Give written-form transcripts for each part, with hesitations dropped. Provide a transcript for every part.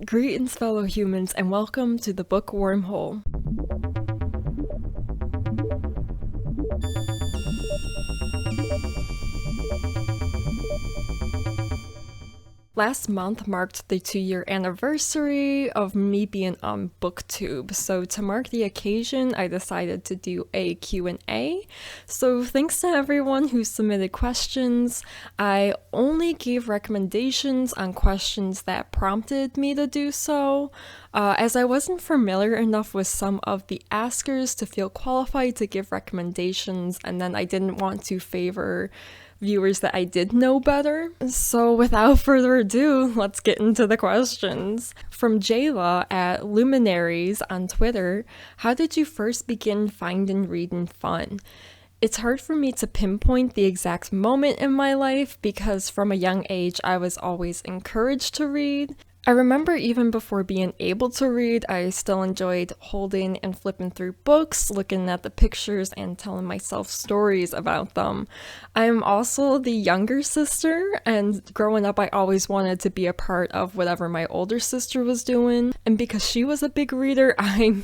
Greetings, fellow humans, and welcome to the Book Wormhole. Last month marked the 2-year anniversary of me being on BookTube, so to mark the occasion, I decided to do a Q&A. So thanks to everyone who submitted questions. I only gave recommendations on questions that prompted me to do so, as I wasn't familiar enough with some of the askers to feel qualified to give recommendations, and then I didn't want to favor viewers that I did know better. So without further ado, let's get into the questions. From Jayla at Luminaries on Twitter, how did you first begin finding reading fun? It's hard for me to pinpoint the exact moment in my life because from a young age I was always encouraged to read. I remember even before being able to read, I still enjoyed holding and flipping through books, looking at the pictures, and telling myself stories about them. I'm also the younger sister, and growing up I always wanted to be a part of whatever my older sister was doing, and because she was a big reader, I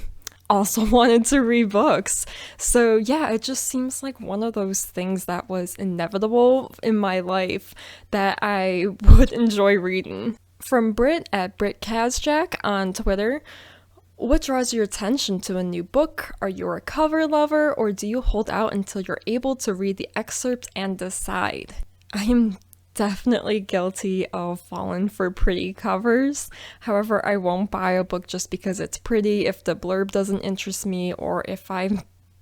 also wanted to read books. So yeah, it just seems like one of those things that was inevitable in my life that I would enjoy reading. From Brit at BritCasJack on Twitter, what draws your attention to a new book? Are you a cover lover, or do you hold out until you're able to read the excerpt and decide? I am definitely guilty of falling for pretty covers. However, I won't buy a book just because it's pretty if the blurb doesn't interest me or if I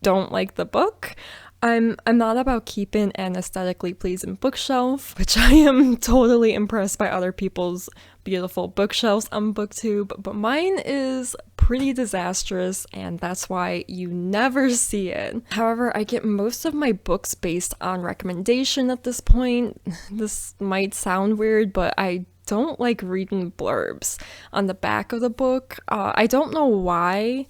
don't like the book. I'm not about keeping an aesthetically pleasing bookshelf, which I am totally impressed by other people's beautiful bookshelves on BookTube, but mine is pretty disastrous, and that's why you never see it. However, I get most of my books based on recommendation at this point. This might sound weird, but I don't like reading blurbs on the back of the book. I don't know why.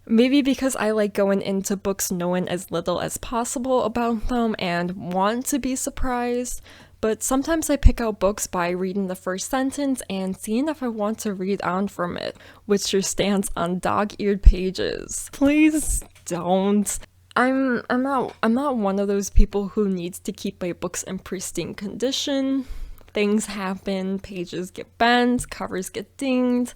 Maybe because I like going into books knowing as little as possible about them and want to be surprised, but sometimes I pick out books by reading the first sentence and seeing if I want to read on from it, which your stance on dog-eared pages. Please don't. I'm not one of those people who needs to keep my books in pristine condition. Things happen, pages get bent, covers get dinged.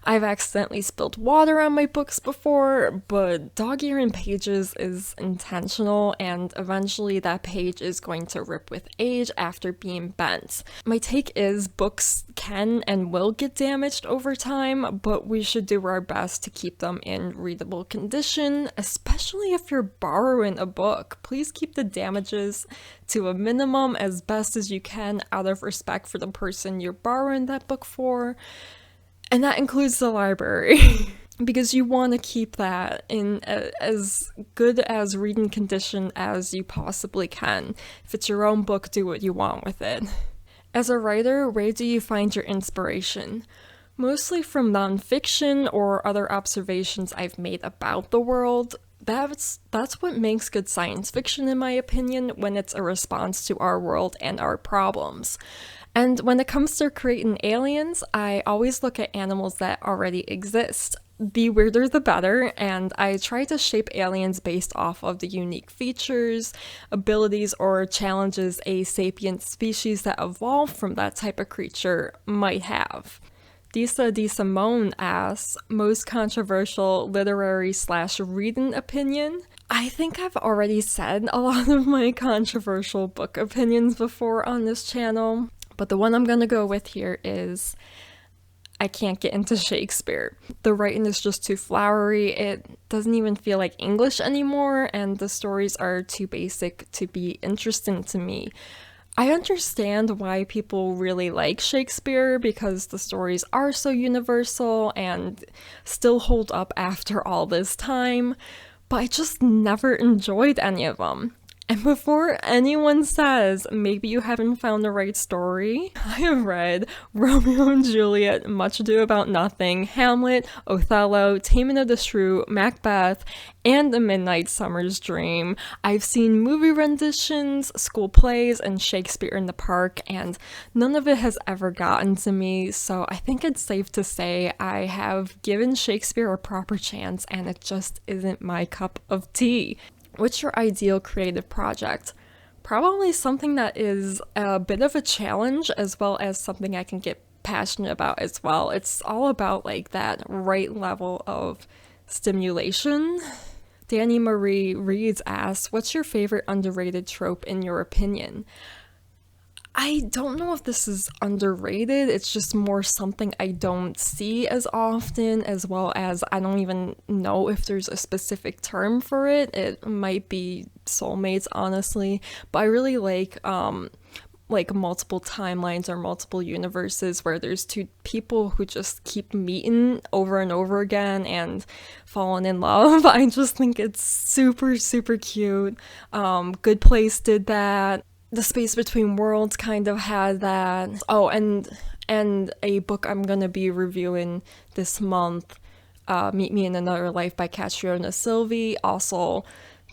I've accidentally spilled water on my books before, but dog-earing pages is intentional, and eventually that page is going to rip with age after being bent. My take is books can and will get damaged over time, but we should do our best to keep them in readable condition, especially if you're borrowing a book. Please keep the damages to a minimum as best as you can out of respect for the person you're borrowing that book for. And that includes the library, because you want to keep that in as good as reading condition as you possibly can. If it's your own book, do what you want with it. As a writer, where do you find your inspiration? Mostly from nonfiction or other observations I've made about the world. That's what makes good science fiction, in my opinion, when it's a response to our world and our problems. And when it comes to creating aliens, I always look at animals that already exist. The weirder the better, and I try to shape aliens based off of the unique features, abilities, or challenges a sapient species that evolved from that type of creature might have. Disa D. Simone asks, most controversial literary/reading opinion? I think I've already said a lot of my controversial book opinions before on this channel, but the one I'm gonna go with here is I can't get into Shakespeare. The writing is just too flowery, it doesn't even feel like English anymore, and the stories are too basic to be interesting to me. I understand why people really like Shakespeare because the stories are so universal and still hold up after all this time, but I just never enjoyed any of them. And before anyone says, maybe you haven't found the right story, I have read Romeo and Juliet, Much Ado About Nothing, Hamlet, Othello, Taming of the Shrew, Macbeth, and A Midnight Summer's Dream. I've seen movie renditions, school plays, and Shakespeare in the Park, and none of it has ever gotten to me, so I think it's safe to say I have given Shakespeare a proper chance, and it just isn't my cup of tea. What's your ideal creative project? Probably something that is a bit of a challenge as well as something I can get passionate about as well. It's all about like that right level of stimulation. Danny Marie Reeds asks, what's your favorite underrated trope in your opinion? I don't know if this is underrated, it's just more something I don't see as often, as well as I don't even know if there's a specific term for it. It might be soulmates, honestly, but I really like multiple timelines or multiple universes where there's two people who just keep meeting over and over again and falling in love. I just think it's super, super cute. Good Place did that. The Space Between Worlds kind of had that. Oh, and a book I'm gonna be reviewing this month, Meet Me in Another Life by Catriona Silvey, also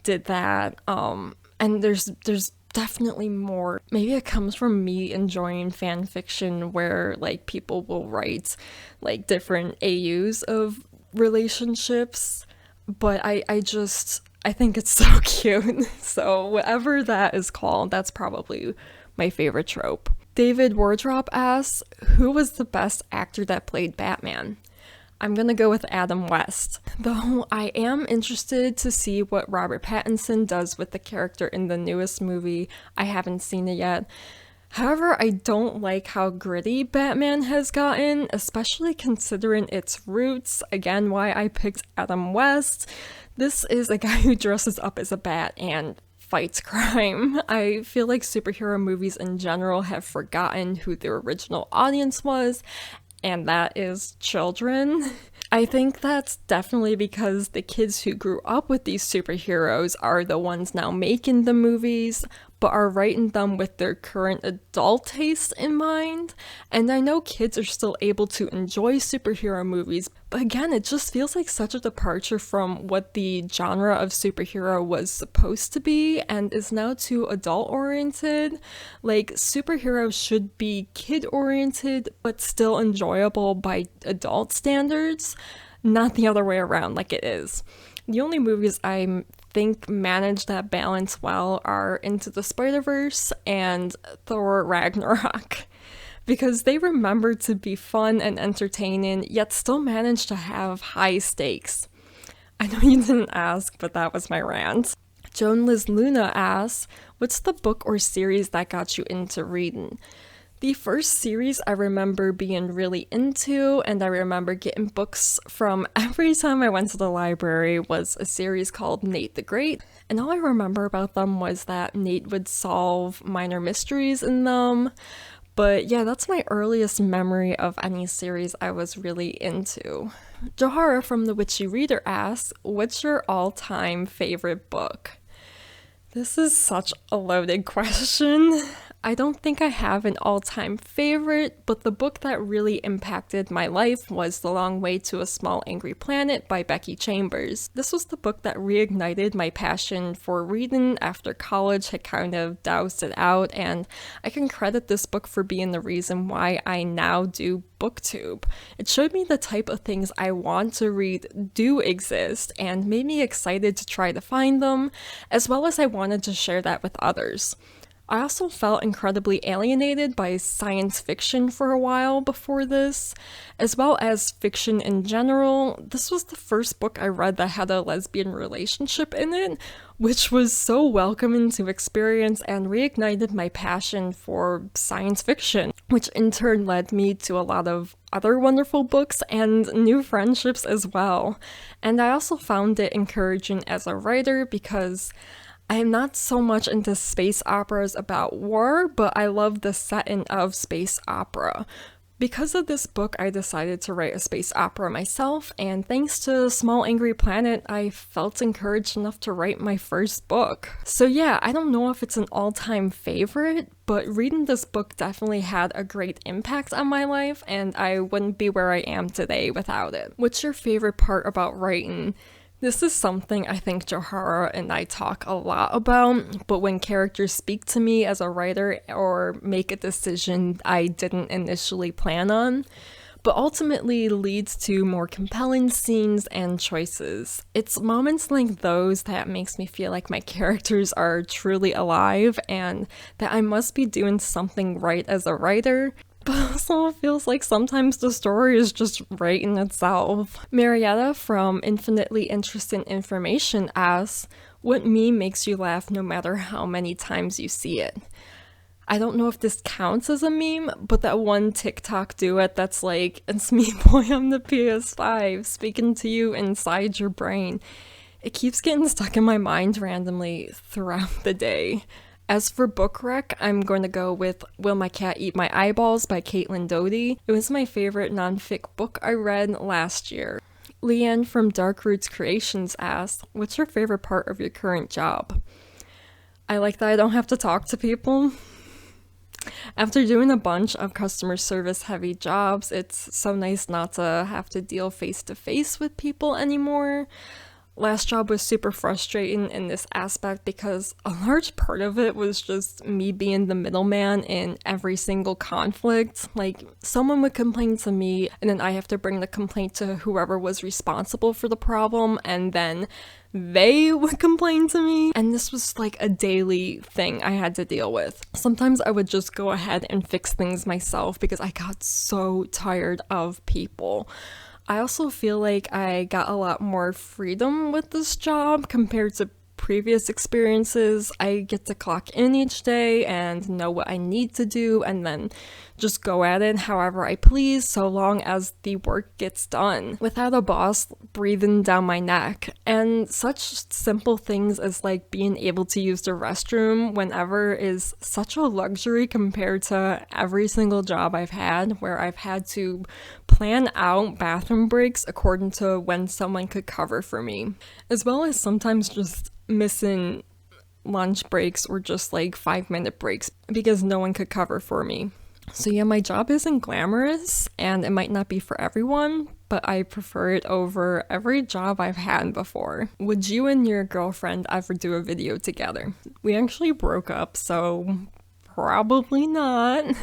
did that. And there's definitely more. Maybe it comes from me enjoying fan fiction where like people will write like different AUs of relationships, but I think it's so cute. So whatever that is called, that's probably my favorite trope. David Wardrop asks, who was the best actor that played Batman? I'm gonna go with Adam West, though I am interested to see what Robert Pattinson does with the character in the newest movie. I haven't seen it yet. However, I don't like how gritty Batman has gotten, especially considering its roots. Again, why I picked Adam West. This is a guy who dresses up as a bat and fights crime. I feel like superhero movies in general have forgotten who their original audience was, and that is children. I think that's definitely because the kids who grew up with these superheroes are the ones now making the movies, but are writing them with their current adult taste in mind. And I know kids are still able to enjoy superhero movies, but again, it just feels like such a departure from what the genre of superhero was supposed to be and is now too adult-oriented. Like, superheroes should be kid-oriented, but still enjoyable by adult standards, not the other way around like it is. The only movies I think manage that balance well are Into the Spider-Verse and Thor Ragnarok, because they remember to be fun and entertaining, yet still manage to have high stakes. I know you didn't ask, but that was my rant. Joan Liz Luna asks, what's the book or series that got you into reading? The first series I remember being really into, and I remember getting books from every time I went to the library, was a series called Nate the Great. And all I remember about them was that Nate would solve minor mysteries in them. But yeah, that's my earliest memory of any series I was really into. Johara from The Witchy Reader asks, what's your all-time favorite book? This is such a loaded question. I don't think I have an all-time favorite, but the book that really impacted my life was The Long Way to a Small Angry Planet by Becky Chambers. This was the book that reignited my passion for reading after college had kind of doused it out, and I can credit this book for being the reason why I now do BookTube. It showed me the type of things I want to read do exist and made me excited to try to find them, as well as I wanted to share that with others. I also felt incredibly alienated by science fiction for a while before this, as well as fiction in general. This was the first book I read that had a lesbian relationship in it, which was so welcoming to experience and reignited my passion for science fiction, which in turn led me to a lot of other wonderful books and new friendships as well. And I also found it encouraging as a writer because I am not so much into space operas about war, but I love the setting of space opera. Because of this book, I decided to write a space opera myself, and thanks to Small Angry Planet, I felt encouraged enough to write my first book. So yeah, I don't know if it's an all-time favorite, but reading this book definitely had a great impact on my life, and I wouldn't be where I am today without it. What's your favorite part about writing? This is something I think Johara and I talk a lot about, but when characters speak to me as a writer or make a decision I didn't initially plan on, but ultimately leads to more compelling scenes and choices. It's moments like those that makes me feel like my characters are truly alive and that I must be doing something right as a writer. But also it feels like sometimes the story is just writing itself. Marietta from Infinitely Interesting Information asks, what meme makes you laugh no matter how many times you see it? I don't know if this counts as a meme, but that one TikTok duet that's like, it's me boy on the PS5 speaking to you inside your brain. It keeps getting stuck in my mind randomly throughout the day. As for book rec, I'm going to go with Will My Cat Eat My Eyeballs by Caitlin Doughty. It was my favorite nonfic book I read last year. Leanne from Dark Roots Creations asked, what's your favorite part of your current job? I like that I don't have to talk to people. After doing a bunch of customer service heavy jobs, it's so nice not to have to deal face to face with people anymore. Last job was super frustrating in this aspect because a large part of it was just me being the middleman in every single conflict. Like, someone would complain to me, and then I have to bring the complaint to whoever was responsible for the problem, and then they would complain to me. And this was like a daily thing I had to deal with. Sometimes I would just go ahead and fix things myself because I got so tired of people. I also feel like I got a lot more freedom with this job compared to previous experiences. I get to clock in each day and know what I need to do and then just go at it however I please, so long as the work gets done without a boss breathing down my neck. And such simple things as like being able to use the restroom whenever is such a luxury compared to every single job I've had where I've had to plan out bathroom breaks according to when someone could cover for me, as well as sometimes just missing lunch breaks or just like 5-minute breaks because no one could cover for me. So yeah, my job isn't glamorous and it might not be for everyone, but I prefer it over every job I've had before. Would you and your girlfriend ever do a video together? We actually broke up, so probably not.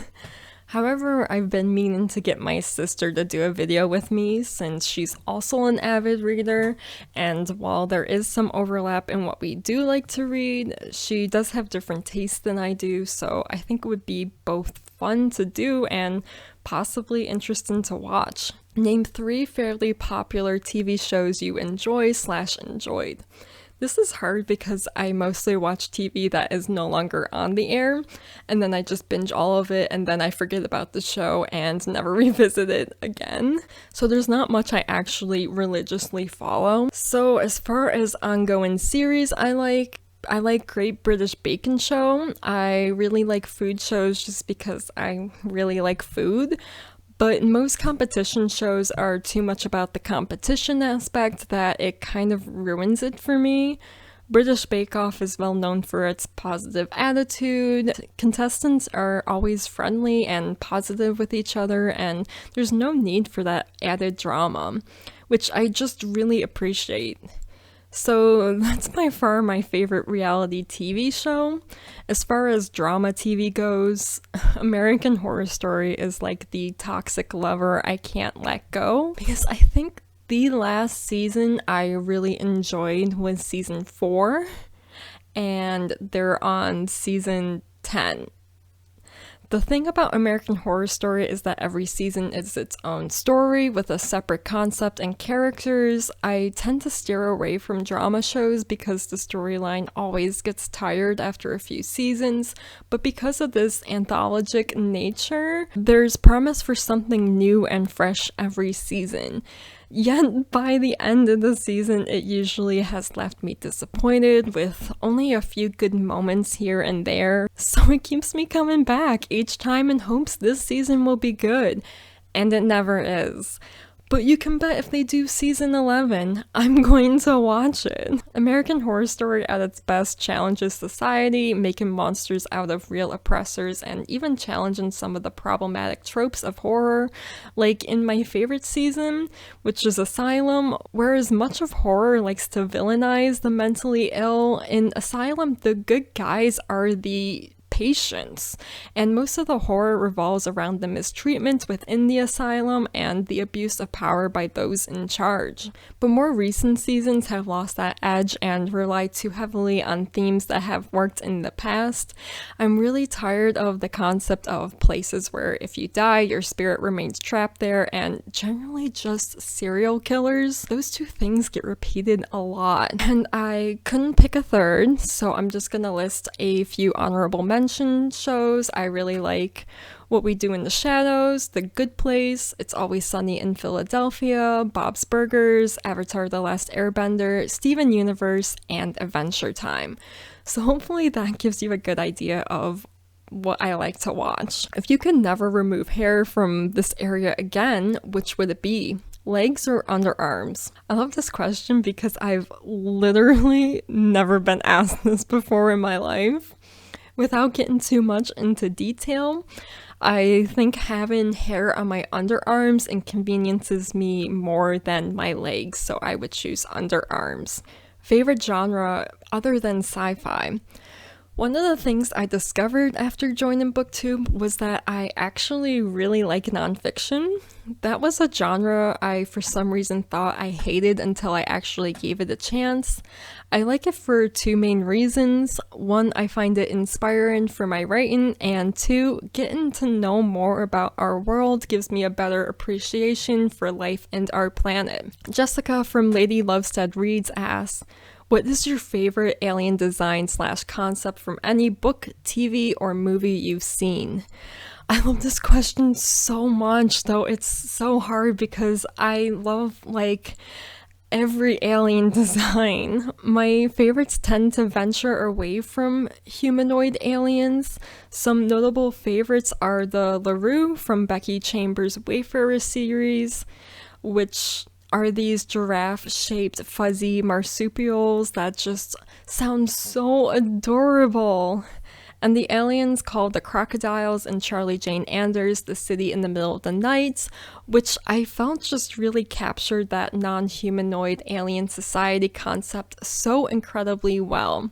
However, I've been meaning to get my sister to do a video with me since she's also an avid reader, and while there is some overlap in what we do like to read, she does have different tastes than I do, so I think it would be both fun to do and possibly interesting to watch. Name 3 fairly popular TV shows you enjoyed. This is hard because I mostly watch TV that is no longer on the air, and then I just binge all of it, and then I forget about the show and never revisit it again. So there's not much I actually religiously follow. So as far as ongoing series I like Great British Bake Show. I really like food shows just because I really like food. But most competition shows are too much about the competition aspect that it kind of ruins it for me. British Bake Off is well known for its positive attitude. Contestants are always friendly and positive with each other, and there's no need for that added drama, which I just really appreciate. So that's by far my favorite reality TV show. As far as drama TV goes, American Horror Story is like the toxic lover I can't let go, because I think the last season I really enjoyed was season 4, and they're on season 10. The thing about American Horror Story is that every season is its own story with a separate concept and characters. I tend to steer away from drama shows because the storyline always gets tired after a few seasons, but because of this anthologic nature, there's promise for something new and fresh every season. Yet by the end of the season, it usually has left me disappointed with only a few good moments here and there. So it keeps me coming back each time in hopes this season will be good. And it never is. But you can bet if they do season 11, I'm going to watch it. American Horror Story at its best challenges society, making monsters out of real oppressors, and even challenging some of the problematic tropes of horror. Like in my favorite season, which is Asylum, whereas much of horror likes to villainize the mentally ill, in Asylum, the good guys are the patients, and most of the horror revolves around the mistreatment within the asylum and the abuse of power by those in charge. But more recent seasons have lost that edge and rely too heavily on themes that have worked in the past. I'm really tired of the concept of places where if you die, your spirit remains trapped there, and generally just serial killers. Those two things get repeated a lot, and I couldn't pick a third, so I'm just gonna list a few honorable mentions shows. I really like What We Do in the Shadows, The Good Place, It's Always Sunny in Philadelphia, Bob's Burgers, Avatar: The Last Airbender, Steven Universe, and Adventure Time. So hopefully that gives you a good idea of what I like to watch. If you could never remove hair from this area again, which would it be? Legs or underarms? I love this question because I've literally never been asked this before in my life. Without getting too much into detail, I think having hair on my underarms inconveniences me more than my legs, so I would choose underarms. Favorite genre other than sci-fi? One of the things I discovered after joining BookTube was that I actually really like nonfiction. That was a genre I for some reason thought I hated until I actually gave it a chance. I like it for two main reasons. One, I find it inspiring for my writing, and two, getting to know more about our world gives me a better appreciation for life and our planet. Jessica from Lady Lovestead Reads asks, what is your favorite alien design / concept from any book, TV, or movie you've seen? I love this question so much, though it's so hard because I love, every alien design. My favorites tend to venture away from humanoid aliens. Some notable favorites are the LaRue from Becky Chambers' Wayfarer series, which are these giraffe-shaped fuzzy marsupials that just sound so adorable. And the aliens called the crocodiles in Charlie Jane Anders' The City in the Middle of the Night, which I felt just really captured that non-humanoid alien society concept so incredibly well.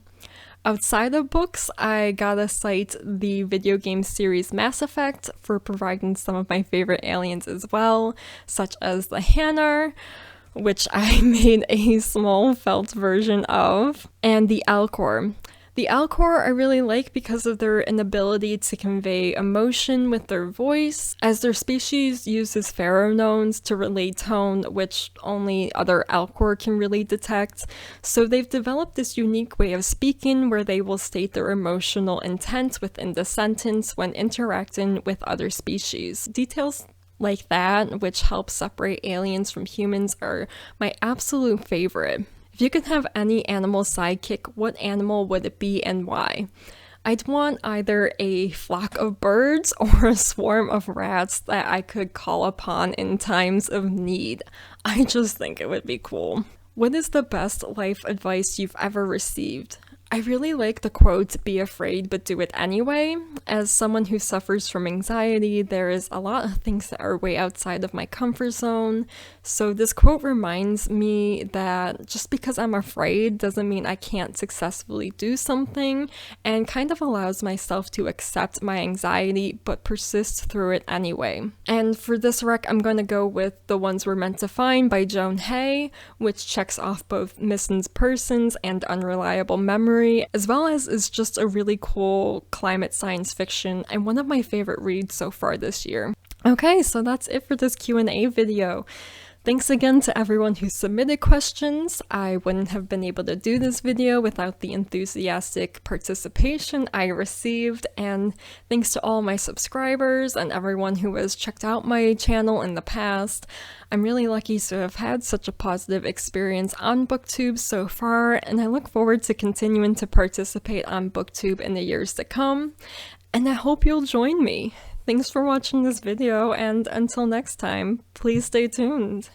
Outside of books, I gotta cite the video game series Mass Effect for providing some of my favorite aliens as well, such as the Hanar, which I made a small felt version of, and the Alcor. The Alcor I really like because of their inability to convey emotion with their voice, as their species uses pheromones to relay tone, which only other Alcor can really detect. So they've developed this unique way of speaking where they will state their emotional intent within the sentence when interacting with other species. Details like that, which help separate aliens from humans, are my absolute favorite. If you could have any animal sidekick, what animal would it be and why? I'd want either a flock of birds or a swarm of rats that I could call upon in times of need. I just think it would be cool. What is the best life advice you've ever received? I really like the quote, "Be afraid, but do it anyway." As someone who suffers from anxiety, there is a lot of things that are way outside of my comfort zone. So this quote reminds me that just because I'm afraid doesn't mean I can't successfully do something, and kind of allows myself to accept my anxiety, but persist through it anyway. And for this rec, I'm going to go with The Ones We're Meant to Find by Joan Hay, which checks off both missing persons and unreliable memory, as well as is just a really cool climate science fiction and one of my favorite reads so far this year. Okay, so that's it for this Q&A video. Thanks again to everyone who submitted questions. I wouldn't have been able to do this video without the enthusiastic participation I received, and thanks to all my subscribers and everyone who has checked out my channel in the past. I'm really lucky to have had such a positive experience on BookTube so far, and I look forward to continuing to participate on BookTube in the years to come, and I hope you'll join me. Thanks for watching this video, and until next time, please stay tuned.